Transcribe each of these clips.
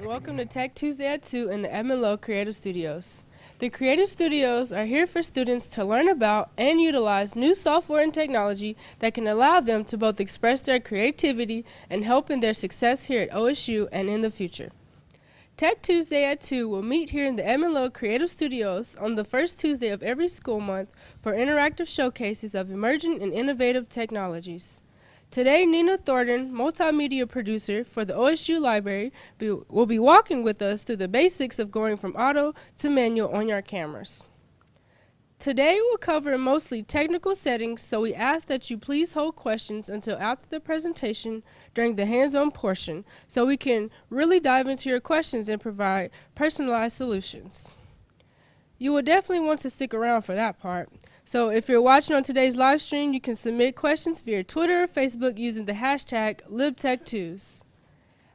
welcome to Tech Tuesday at 2 in the Low Creative Studios. The Creative Studios are here for students to learn about and utilize new software and technology that can allow them to both express their creativity and help in their success here at OSU and in the future. Tech Tuesday at 2 will meet here in the Low Creative Studios on the first Tuesday of every school month for interactive showcases of emerging and innovative technologies. Today, Nina Thornton, Multimedia Producer for the OSU Library, will be walking with us through the basics of going from auto to manual on your cameras. Today, we'll cover mostly technical settings, so we ask that you please hold questions until after the presentation during the hands-on portion, so we can really dive into your questions and provide personalized solutions. You will definitely want to stick around for that part. So if you're watching on today's live stream, you can submit questions via Twitter or Facebook using the hashtag LibTech2s.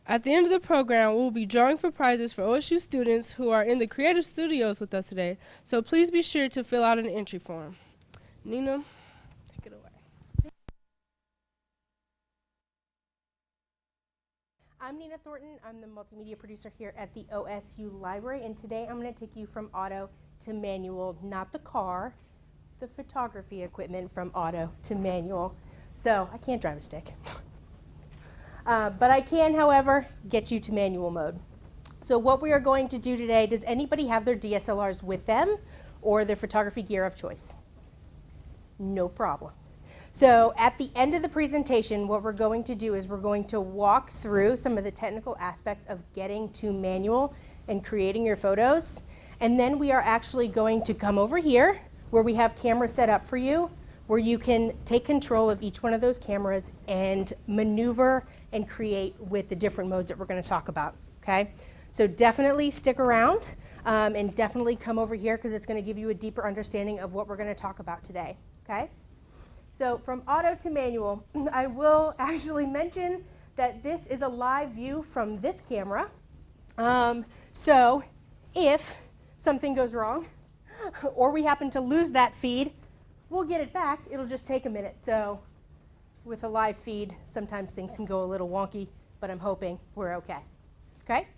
At the end of the program, we'll be drawing for prizes for OSU students who are in the Creative Studios with us today, so please be sure to fill out an entry form. Nina, take it away. I'm Nina Thornton. I'm the multimedia producer here at the OSU Library, and today I'm going to take you from auto to manual, not the car, the photography equipment from auto to manual. So I can't drive a stick. But I can, however, get you to manual mode. So what we are going to do today, does anybody have their DSLRs with them or their photography gear of choice? No problem. So at the end of the presentation, what we're going to do is we're going to walk through some of the technical aspects of getting to manual and creating your photos. And then we are actually going to come over here where we have cameras set up for you, where you can take control of each one of those cameras and maneuver and create with the different modes that we're going to talk about, okay? So definitely stick around and definitely come over here because it's going to give you a deeper understanding of what we're going to talk about today, okay? So from auto to manual, I will actually mention that this is a live view from this camera. So if something goes wrong, or we happen to lose that feed, we'll get it back. It'll just take a minute. So with a live feed, sometimes things can go a little wonky, but I'm hoping we're okay. Okay?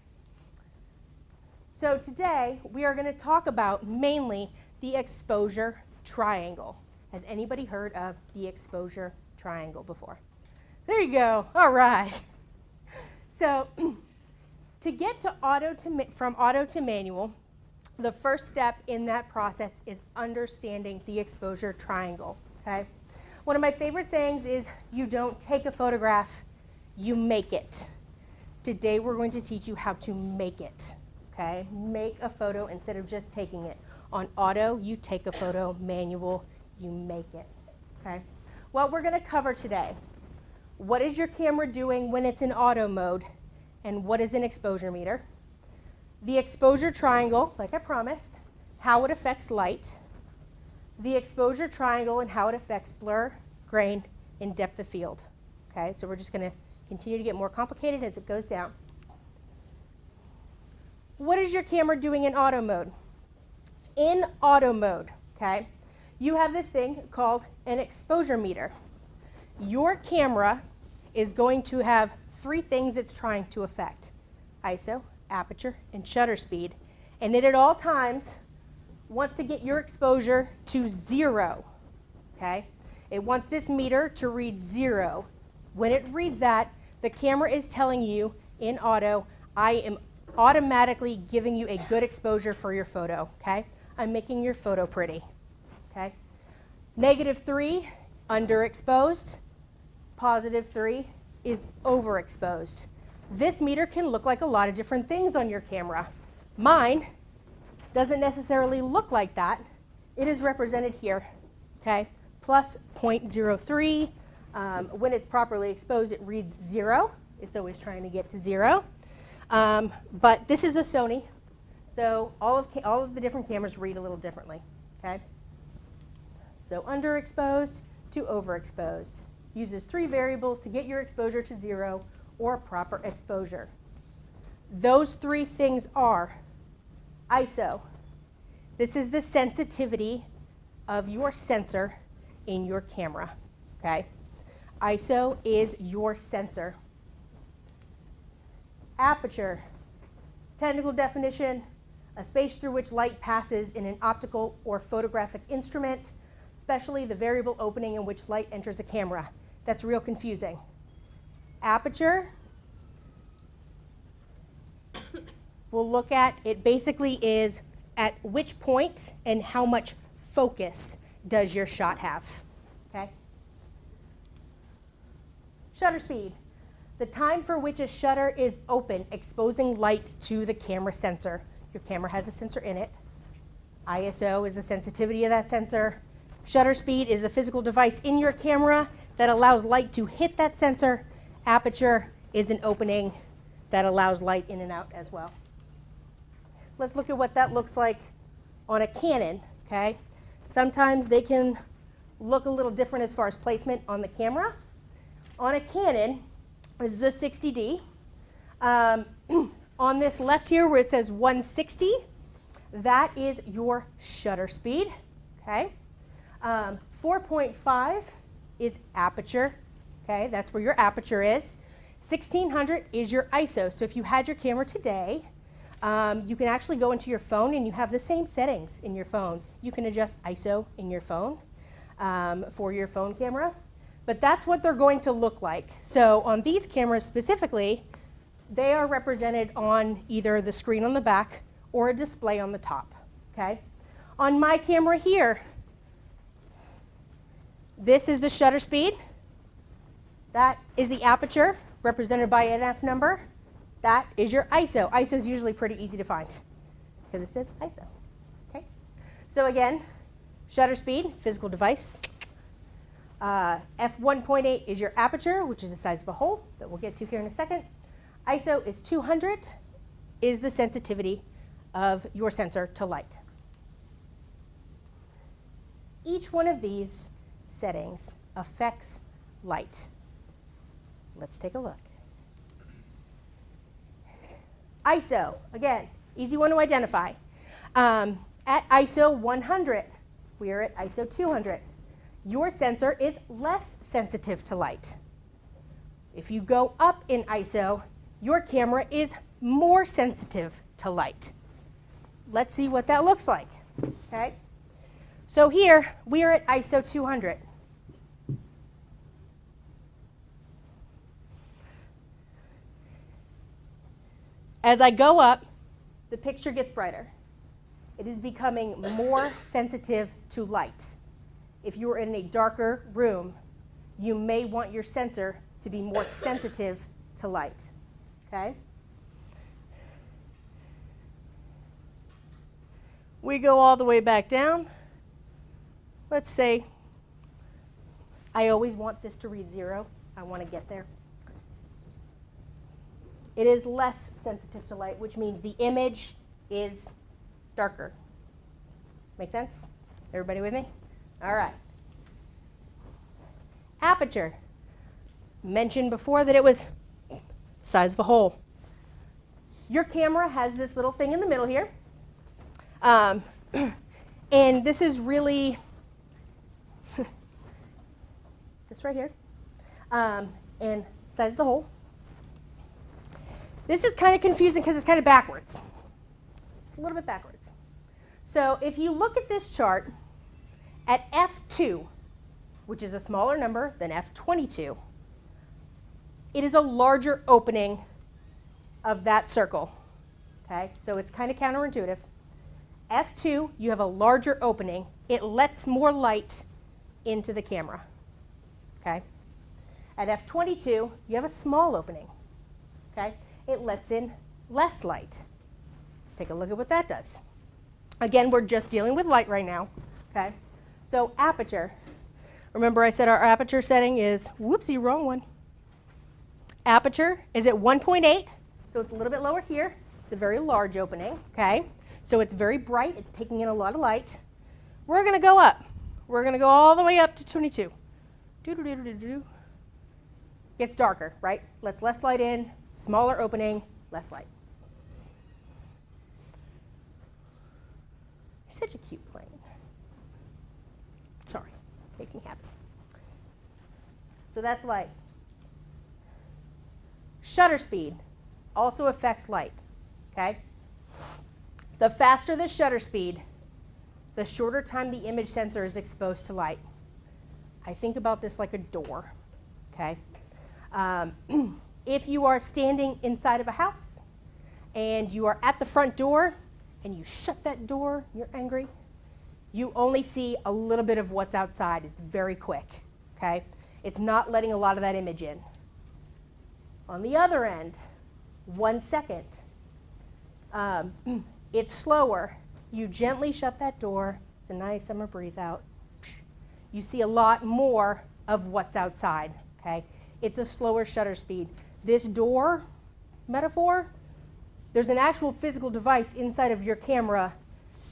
So today, we are going to talk about mainly the exposure triangle. Has anybody heard of the exposure triangle before? There you go. All right. So to get to from auto to manual, the first step in that process is understanding the exposure triangle, okay? One of my favorite sayings is, you don't take a photograph, you make it. Today we're going to teach you how to make it, okay? Make a photo instead of just taking it. On auto, you take a photo. Manual, you make it, okay? What we're going to cover today, what is your camera doing when it's in auto mode, and what is an exposure meter? The exposure triangle, like I promised, how it affects light, the exposure triangle and how it affects blur, grain, and depth of field. Okay, so we're just going to continue to get more complicated as it goes down. What is your camera doing in auto mode? In auto mode, okay, you have this thing called an exposure meter. Your camera is going to have three things it's trying to affect: ISO, aperture, and shutter speed, and it at all times wants to get your exposure to 0, okay? It wants this meter to read 0. When it reads that, the camera is telling you in auto, I am automatically giving you a good exposure for your photo, okay? I'm making your photo pretty, okay? -3, underexposed. +3 is overexposed. This meter can look like a lot of different things on your camera. Mine doesn't necessarily look like that. It is represented here, okay? Plus 0.03. When it's properly exposed, it reads 0. It's always trying to get to 0. But this is a Sony, so all of the different cameras read a little differently, okay? So underexposed to overexposed. Uses 3 variables to get your exposure to 0 or proper exposure. Those 3 things are ISO. This is the sensitivity of your sensor in your camera, okay? ISO is your sensor. Aperture Technical definition, a space through which light passes in an optical or photographic instrument, especially the variable opening in which light enters a camera. That's real confusing. Aperture, we'll look at, it basically is at which point and how much focus does your shot have, okay? Shutter speed, the time for which a shutter is open, exposing light to the camera sensor. Your camera has a sensor in it. ISO is the sensitivity of that sensor. Shutter speed is the physical device in your camera that allows light to hit that sensor. Aperture is an opening that allows light in and out as well. Let's look at what that looks like on a Canon, okay? Sometimes they can look a little different as far as placement on the camera. On a Canon, this is a 60D. On this left here where it says 160, that is your shutter speed, okay? 4.5 is aperture, okay? That's where your aperture is. 1600 is your ISO. So if you had your camera today, you can actually go into your phone and you have the same settings in your phone. You can adjust ISO in your phone for your phone camera, but that's what they're going to look like. So on these cameras specifically, they are represented on either the screen on the back or a display on the top, okay? On my camera here, this is the shutter speed. That is the aperture, represented by an F number. That is your ISO. ISO is usually pretty easy to find because it says ISO, okay? So again, shutter speed, physical device. F1.8 is your aperture, which is the size of a hole that we'll get to here in a second. ISO is 200, is the sensitivity of your sensor to light. Each one of these settings affects light. Let's take a look. ISO, again, easy one to identify. At ISO 100, we are at ISO 200. Your sensor is less sensitive to light. If you go up in ISO, your camera is more sensitive to light. Let's see what that looks like, okay? So here, we are at ISO 200. As I go up, the picture gets brighter. It is becoming more sensitive to light. If you are in a darker room, you may want your sensor to be more sensitive to light, okay? We go all the way back down. Let's say I always want this to read 0. I want to get there. It is less sensitive to light, which means the image is darker. Make sense? Everybody with me? All right. Aperture. Mentioned before that it was the size of a hole. Your camera has this little thing in the middle here. And this is really, this right here, and size of the hole. This is kind of confusing because it's kind of backwards. It's a little bit backwards. So if you look at this chart, at F2, which is a smaller number than F22, it is a larger opening of that circle, okay? So it's kind of counterintuitive. F2, you have a larger opening. It lets more light into the camera, okay? At F22, you have a small opening, okay? It lets in less light. Let's take a look at what that does. Again, we're just dealing with light right now, okay? So aperture. Remember I said our aperture setting is, whoopsie, wrong one. Aperture is at 1.8, so it's a little bit lower here. It's a very large opening, okay? So it's very bright. It's taking in a lot of light. We're going to go up. We're going to go all the way up to 22. Doo-doo-doo-doo-doo. Gets darker, right? Lets less light in, smaller opening, less light. Such a cute plane. Sorry, makes me happy. So that's light. Shutter speed also affects light, okay? The faster the shutter speed, the shorter time the image sensor is exposed to light. I think about this like a door, okay? If you are standing inside of a house and you are at the front door and you shut that door, you're angry, you only see a little bit of what's outside. It's very quick, okay? It's not letting a lot of that image in. On the other end, 1 second. It's slower. You gently shut that door. It's a nice summer breeze out. You see a lot more of what's outside, okay? It's a slower shutter speed. This door metaphor, there's an actual physical device inside of your camera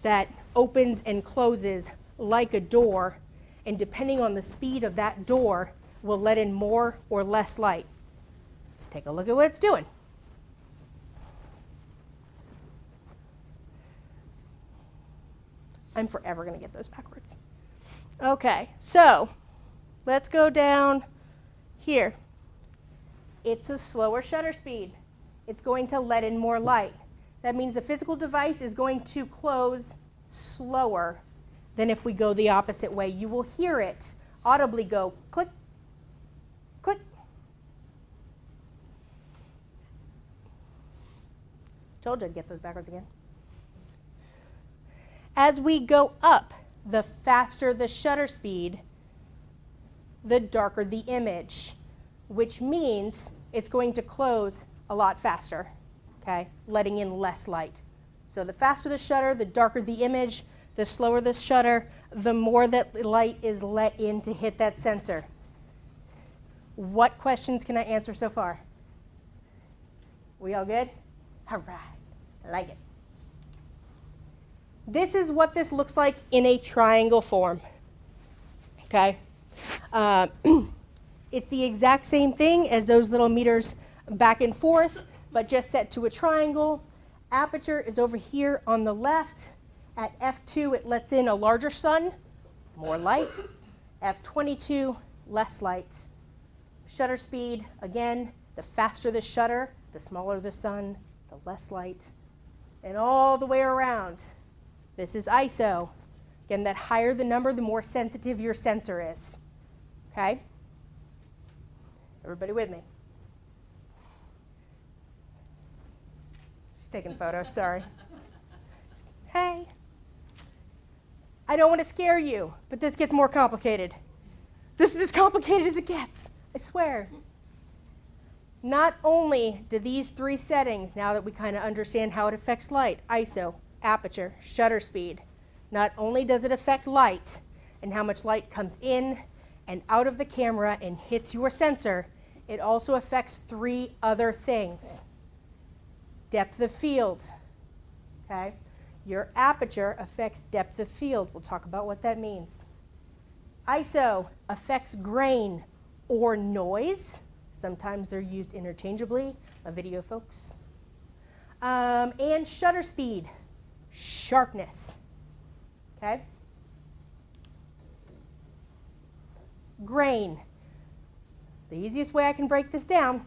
that opens and closes like a door, and depending on the speed of that door, will let in more or less light. Let's take a look at what it's doing. I'm forever going to get those backwards. Okay, so let's go down here. It's a slower shutter speed. It's going to let in more light. That means the physical device is going to close slower than if we go the opposite way. You will hear it audibly go click, click. Told you I'd get those backwards again. As we go up, the faster the shutter speed, the darker the image, which means it's going to close a lot faster, okay, letting in less light. So the faster the shutter, the darker the image, the slower the shutter, the more that light is let in to hit that sensor. What questions can I answer so far? We all good? All right, I like it. This is what this looks like in a triangle form, okay? It's the exact same thing as those little meters back and forth, but just set to a triangle. Aperture is over here on the left. At f2, it lets in a larger sun, more light. f22, less light. Shutter speed, again, the faster the shutter, the smaller the sun, the less light. And all the way around. This is ISO. Again, that higher the number, the more sensitive your sensor is. Okay? Everybody with me? She's taking photos, sorry. Hey. I don't want to scare you, but this gets more complicated. This is as complicated as it gets, I swear. Not only do these three settings, now that we kind of understand how it affects light, ISO, aperture, shutter speed, not only does it affect light and how much light comes in and out of the camera and hits your sensor, it also affects three other things. Depth of field, okay? Your aperture affects depth of field. We'll talk about what that means. ISO affects grain or noise. Sometimes they're used interchangeably, video folks. And shutter speed, sharpness, okay? Grain. The easiest way I can break this down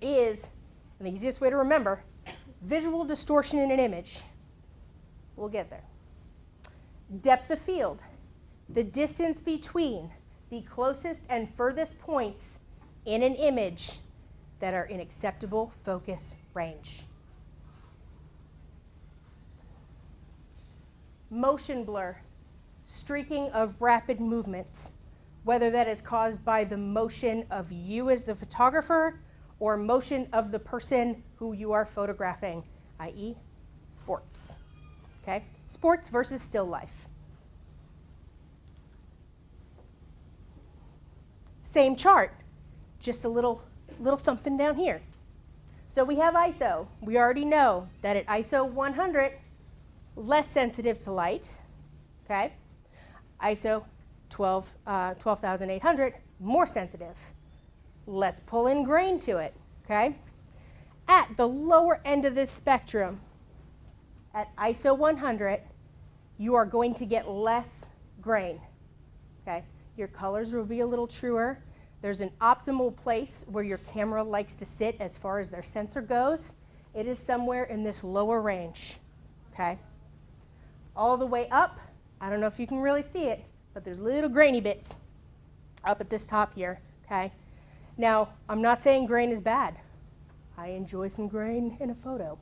is, and the easiest way to remember, visual distortion in an image. We'll get there. Depth of field, the distance between the closest and furthest points in an image that are in acceptable focus range. Motion blur, streaking of rapid movements, whether that is caused by the motion of you as the photographer or motion of the person who you are photographing, i.e. sports. Okay? Sports versus still life. Same chart, just a little something down here. So we have ISO. We already know that at ISO 100, less sensitive to light, okay? ISO 12,800, more sensitive. Let's pull in grain to it, okay? At the lower end of this spectrum, at ISO 100, you are going to get less grain, okay? Your colors will be a little truer. There's an optimal place where your camera likes to sit as far as their sensor goes, It is somewhere in this lower range, okay? All the way up, I don't know if you can really see it, but there's little grainy bits up at this top here, okay? Now, I'm not saying grain is bad. I enjoy some grain in a photo.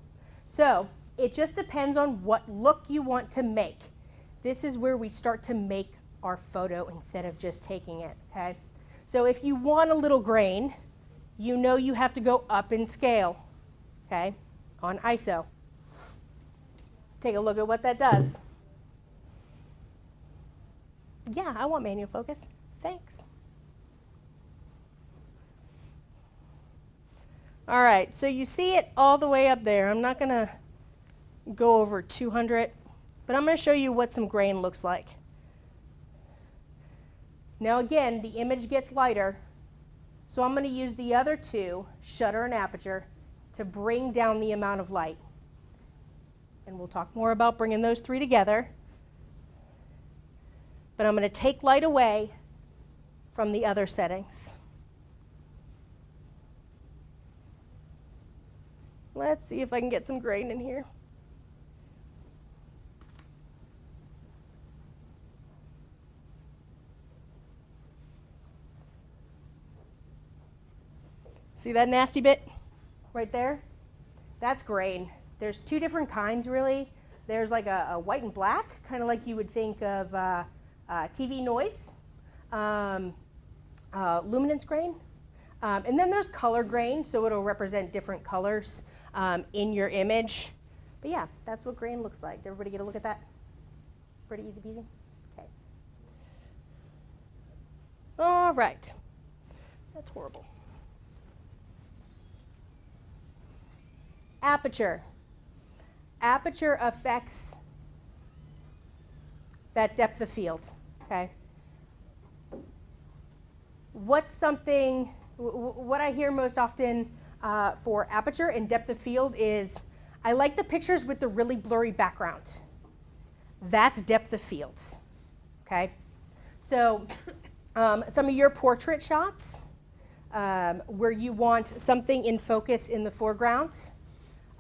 So, it just depends on what look you want to make. This is where we start to make our photo instead of just taking it, okay? So if you want a little grain, you know you have to go up in scale, okay, on ISO. Take a look at what that does. Yeah, I want manual focus. Thanks. All right, so you see it all the way up there. I'm not going to go over 200, but I'm going to show you what some grain looks like. Now again, the image gets lighter, so I'm going to use the other two, shutter and aperture, to bring down the amount of light. And we'll talk more about bringing those three together. But I'm going to take light away from the other settings. Let's see if I can get some grain in here. See that nasty bit right there? That's grain. There's two different kinds, really. There's like a white and black, kind of like you would think of TV noise, luminance grain. And then there's color grain, so it'll represent different colors in your image. But yeah, that's what grain looks like. Did everybody get a look at that? Pretty easy peasy? Okay. All right. That's horrible. Aperture. Aperture affects that depth of field, okay? What's something, what I hear most often for aperture and depth of field is, I like the pictures with the really blurry background. That's depth of field, okay? So some of your portrait shots where you want something in focus in the foreground,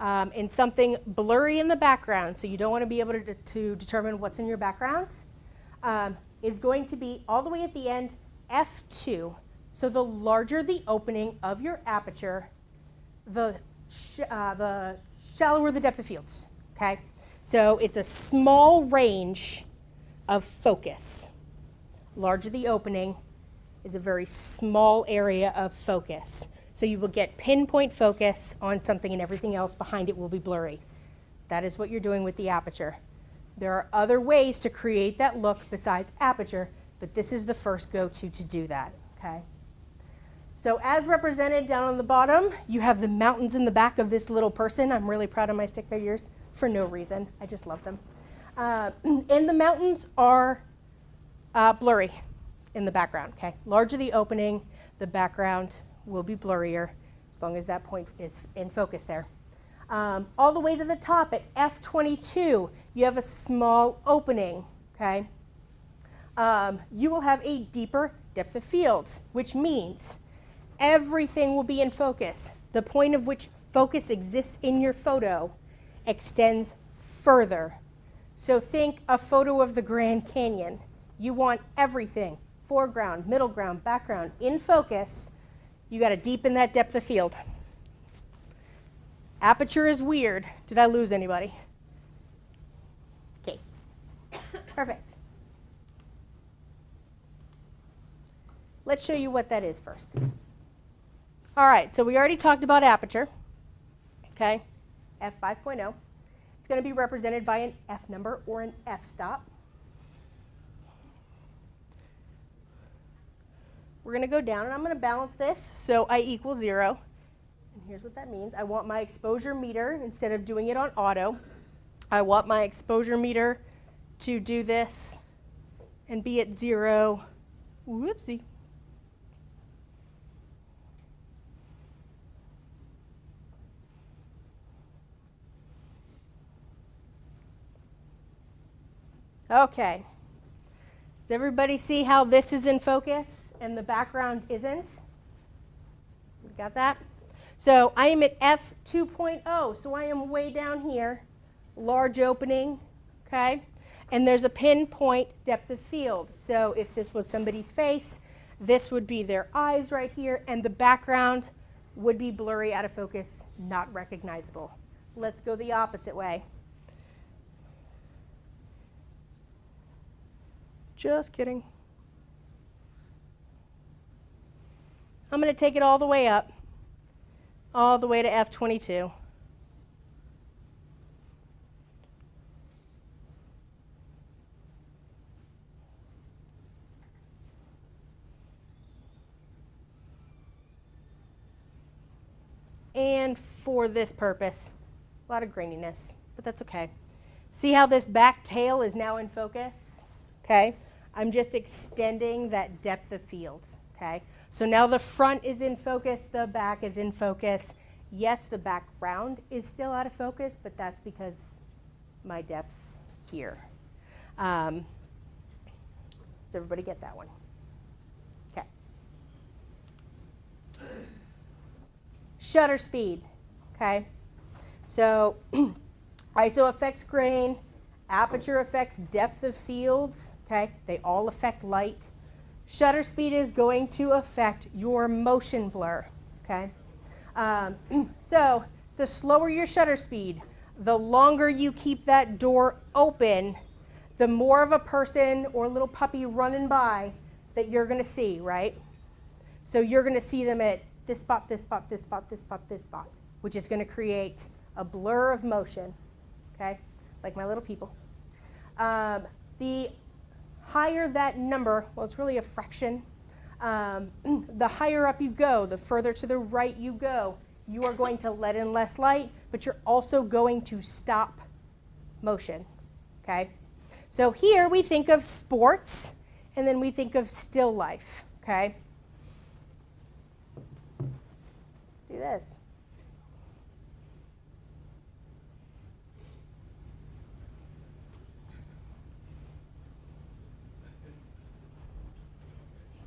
and something blurry in the background, so you don't want to be able to determine what's in your background, is going to be all the way at the end, f2. So the larger the opening of your aperture, the shallower the depth of field, okay? So it's a small range of focus. Larger the opening is a very small area of focus. So you will get pinpoint focus on something and everything else behind it will be blurry. That is what you're doing with the aperture. There are other ways to create that look besides aperture, but this is the first go-to to do that, okay? So as represented down on the bottom, you have the mountains in the back of this little person. I'm really proud of my stick figures for no reason. I just love them. And the mountains are blurry in the background, okay? Larger the opening, the background will be blurrier as long as that point is in focus there. All the way to the top at f22, you have a small opening, okay? You will have a deeper depth of field, which means everything will be in focus. The point of which focus exists in your photo extends further. So think a photo of the Grand Canyon. You want everything, foreground, middle ground, background, in focus. You got to deepen that depth of field. Aperture is weird. Did I lose anybody? Okay. Perfect. Let's show you what that is first. All right, so we already talked about aperture, okay? f5.0. It's going to be represented by an F number or an f-stop. We're going to go down, and I'm going to balance this so I equal 0. And here's what that means. I want my exposure meter, instead of doing it on auto, I want my exposure meter to do this and be at 0. Whoopsie. Okay. Does everybody see how this is in focus and the background isn't? We got that? So I am at f2.0, so I am way down here, large opening, okay? And there's a pinpoint depth of field. So if this was somebody's face, this would be their eyes right here, and the background would be blurry, out of focus, not recognizable. Let's go the opposite way. Just kidding. I'm going to take it all the way up, all the way to f22. And for this purpose, a lot of graininess, but that's okay. See how this back tail is now in focus? Okay, I'm just extending that depth of field, okay? So now the front is in focus, the back is in focus. Yes, the background is still out of focus, but that's because my depth here. Does everybody get that one? Okay. Shutter speed, okay? So ISO affects grain, aperture affects depth of fields, okay? They all affect light. Shutter speed is going to affect your motion blur, okay? So the slower your shutter speed, the longer you keep that door open, the more of a person or little puppy running by that you're going to see, right? So you're going to see them at this spot, this spot, this spot, this spot, this spot, which is going to create a blur of motion, okay? Like my little people. The higher that number, well, it's really a fraction, the higher up you go, the further to the right you go, you are going to let in less light, but you're also going to stop motion, okay? So here we think of sports, and then we think of still life, okay? Let's do this.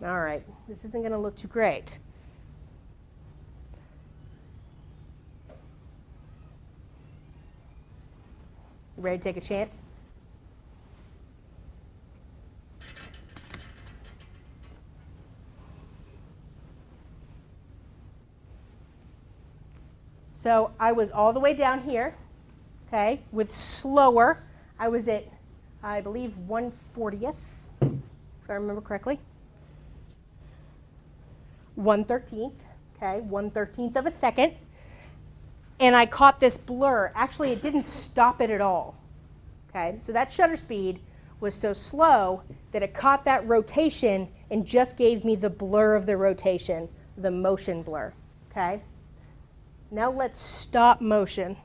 All right, this isn't going to look too great. You ready to take a chance? So I was all the way down here, okay, with slower. I was at, I believe, 1/40th, if I remember correctly. 1/13th, okay, 1/13th of a second. And I caught this blur. Actually, it didn't stop it at all, okay? So that shutter speed was so slow that it caught that rotation and just gave me the blur of the rotation, the motion blur, okay? Now let's stop motion.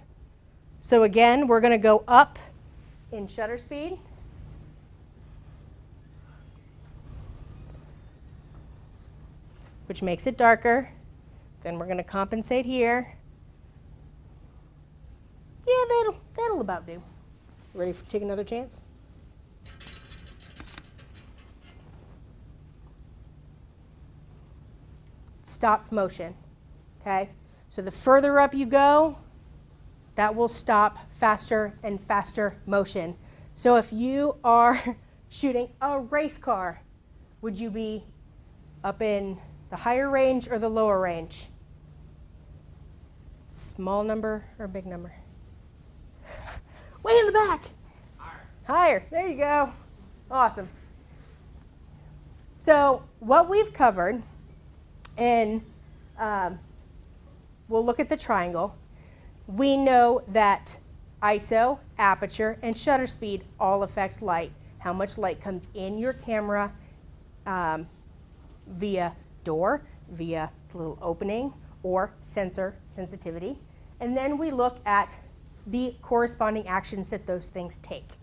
So again, we're going to go up in shutter speed. Which makes it darker. Then we're going to compensate here. Yeah, that'll about do. Ready to take another chance? Stopped motion, okay? So the further up you go, that will stop faster and faster motion. So if you are shooting a race car, would you be up in the higher range or the lower range? Small number or big number? Way in the back. Higher. Higher. There you go. Awesome. So what we've covered, and we'll look at the triangle. We know that ISO, aperture, and shutter speed all affect light. How much light comes in your camera via door, via the little opening, or sensor sensitivity. And then we look at the corresponding actions that those things take,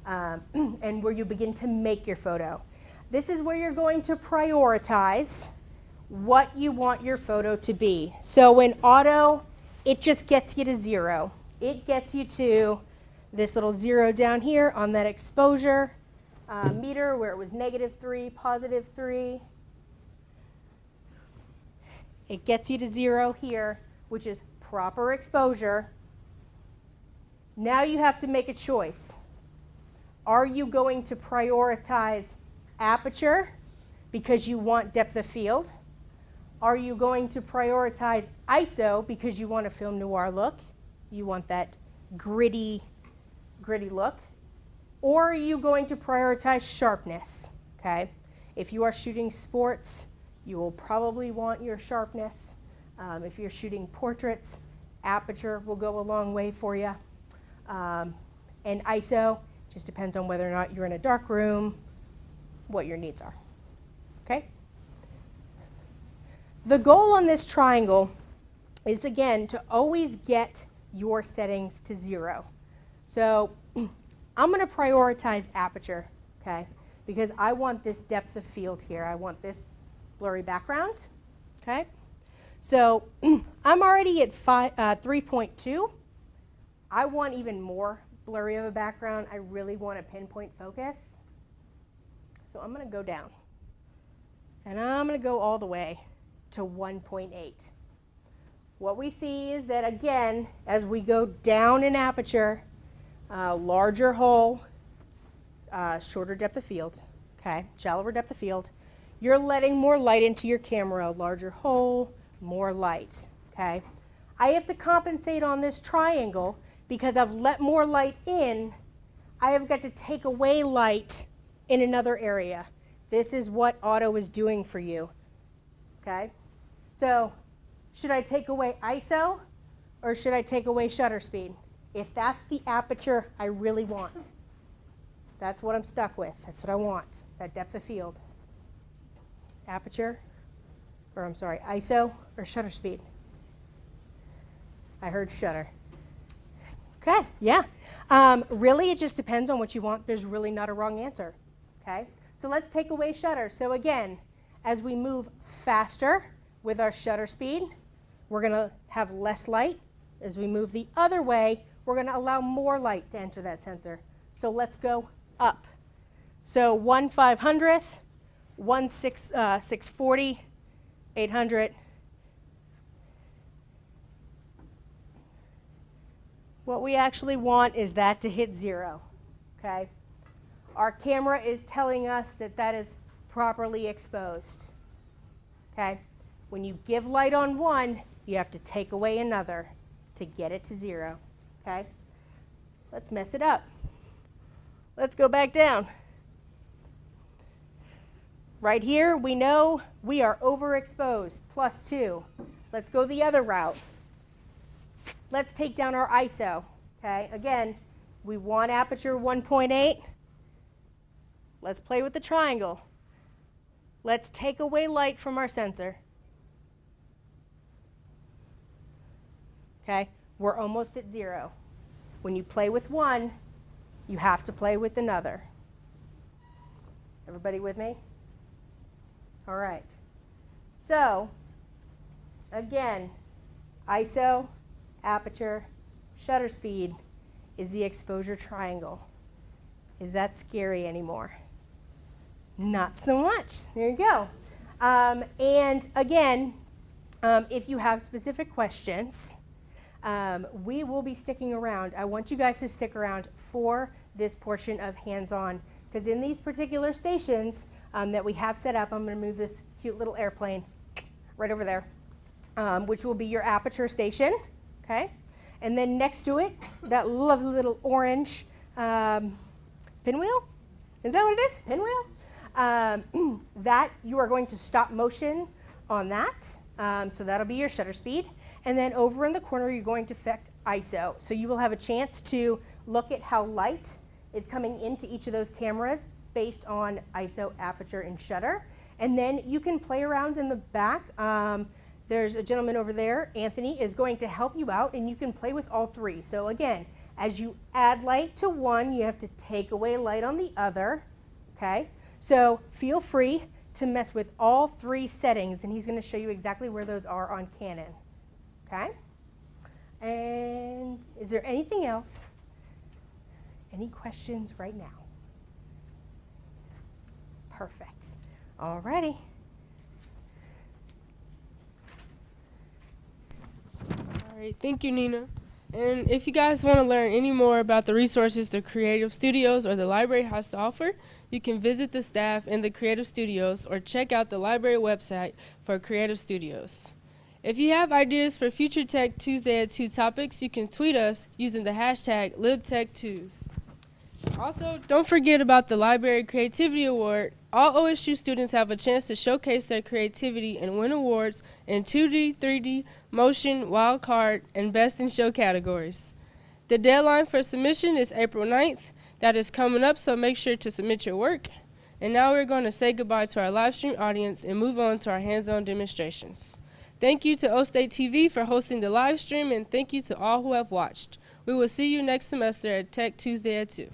and where you begin to make your photo. This is where you're going to prioritize what you want your photo to be. So in auto, it just gets you to 0. It gets you to this little 0 down here on that exposure meter where it was -3, +3. It gets you to 0 here which is proper exposure. Now you have to make a choice. Are you going to prioritize aperture because you want depth of field? Are you going to prioritize ISO because you want a film noir look? You want that gritty look? Or are you going to prioritize sharpness? Okay? If you are shooting sports, you will probably want your sharpness. If you're shooting portraits, aperture will go a long way for you. And ISO just depends on whether or not you're in a dark room, what your needs are. Okay? The goal on this triangle is, again, to always get your settings to 0. So I'm going to prioritize aperture, okay, because I want this depth of field here. I want this blurry background, okay? So I'm already at 3.2. I want even more blurry of a background. I really want a pinpoint focus. So I'm going to go down. And I'm going to go all the way to 1.8. What we see is that, again, as we go down in aperture, larger hole, shorter depth of field, okay, shallower depth of field, you're letting more light into your camera, larger hole, more light, okay? I have to compensate on this triangle because I've let more light in. I have got to take away light in another area. This is what auto is doing for you, okay? So should I take away ISO or should I take away shutter speed? If that's the aperture I really want, that's what I'm stuck with. That's what I want, that depth of field. Aperture, or I'm sorry, ISO or shutter speed? I heard shutter. Okay, yeah. Really, it just depends on what you want. There's really not a wrong answer, okay? So let's take away shutter. So again, as we move faster with our shutter speed, we're going to have less light. As we move the other way, we're going to allow more light to enter that sensor. So let's go up. So 1/500th, 640, 800. What we actually want is that to hit 0, okay? Our camera is telling us that that is properly exposed, okay? When you give light on one, you have to take away another to get it to 0, okay? Let's mess it up. Let's go back down. Right here, we know we are overexposed, +2. Let's go the other route. Let's take down our ISO, okay? Again, we want aperture 1.8. Let's play with the triangle. Let's take away light from our sensor. Okay, we're almost at 0. When you play with one, you have to play with another. Everybody with me? All right. So, again, ISO, aperture, shutter speed is the exposure triangle. Is that scary anymore? Not so much. There you go. And again, if you have specific questions, we will be sticking around. I want you guys to stick around for this portion of hands-on, because in these particular stations that we have set up, I'm going to move this cute little airplane right over there, which will be your aperture station, okay? And then next to it, that lovely little orange pinwheel. Is that what it is? Pinwheel? That you are going to stop motion on that, so that'll be your shutter speed. And then over in the corner, you're going to affect ISO. So you will have a chance to look at how light is coming into each of those cameras based on ISO, aperture, and shutter. And then you can play around in the back. There's a gentleman over there, Anthony, is going to help you out, and you can play with all three. So again, as you add light to one, you have to take away light on the other, okay? So feel free to mess with all three settings, and he's going to show you exactly where those are on Canon. Okay? And is there anything else? Any questions right now? Perfect. All righty. All right, thank you, Nina. And if you guys want to learn any more about the resources the Creative Studios or the library has to offer, you can visit the staff in the Creative Studios or check out the library website for Creative Studios. If you have ideas for future Tech Tuesday at 2 topics, you can tweet us using the hashtag LibTech2s. Also, don't forget about the Library Creativity Award. All OSU students have a chance to showcase their creativity and win awards in 2D, 3D, motion, wild card, and best in show categories. The deadline for submission is April 9th. That is coming up, so make sure to submit your work. And now we're going to say goodbye to our live stream audience and move on to our hands-on demonstrations. Thank you to OState TV for hosting the live stream, and thank you to all who have watched. We will see you next semester at Tech Tuesday at 2.